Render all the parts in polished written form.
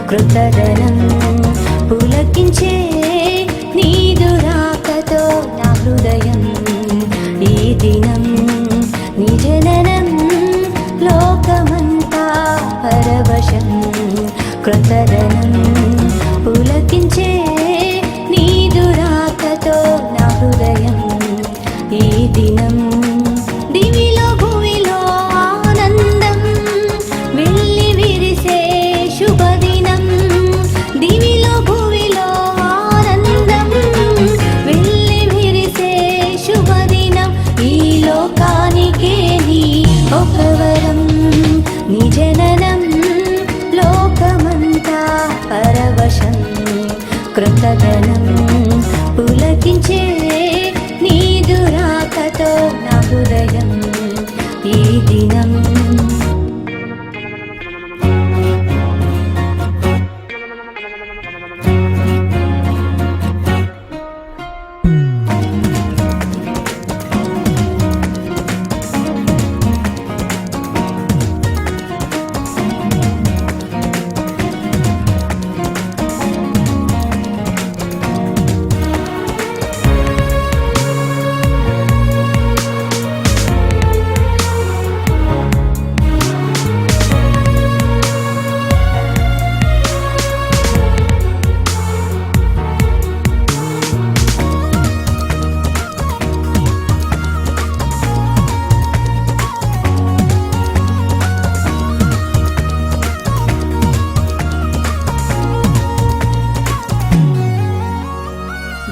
కృతదనం పులకించే నీదు రాకతో నా హృదయం ఈ దినం నీ జననం లోకమంతా పరవశం కృతదనం పులకించే నీదు రాకతో నా హృదయం ఈ దినం దివిలో భూమిలో ఆనందం వెళ్ళి విరిసే శుభదినం దివిలో భూమిలో ఆనందం వెళ్ళి విరిసే శుభదినం ఈ లోకానికే నీ ఒక వరం నీ జననం లోకమంతా పరవశం కృతదనం పులకించే నీదు రాకతో నా హృదయం ఈ దినం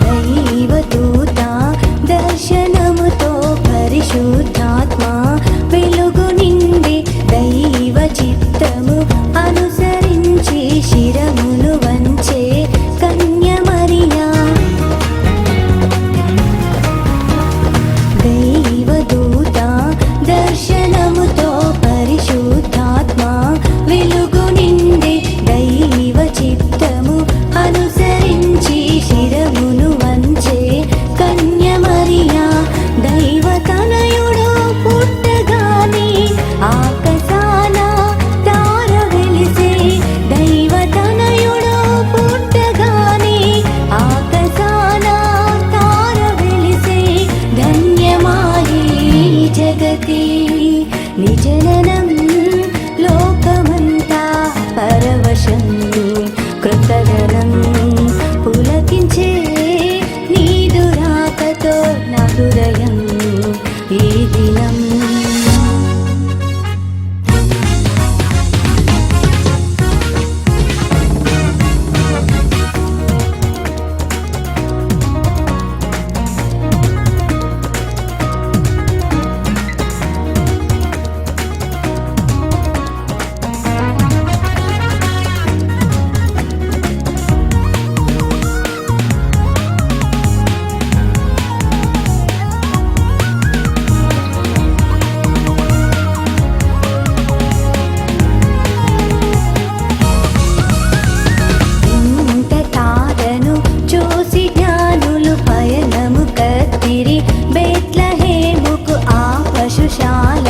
దైవదూత దర్శనముతో పరిశుద్ధాత్మ వెలుగు నిండి దైవ చిత్తము అనుసరించి శిరమును వంచే కన్య మరియా దైవదూత దర్శనముతో పరిశుద్ధాత్మ వెలుగు నిండి దైవ చిత్తము అనుసరించి శిరమును వంచే కన్య మరియా దైవతనయుడు పుట్టగానే ఆకాశాన తార వెలిసే దైవతనయుడు పుట్టగానే ఆకాశాన తార వెలిసే ధన్యమాయే జగతి నీ జననం లోకమంతా పరవశం కృతదనం పులకించే నీదు రాకతో నా హృదయం ఈ దినం బెత్లెహేముకు ఆ పశుశాల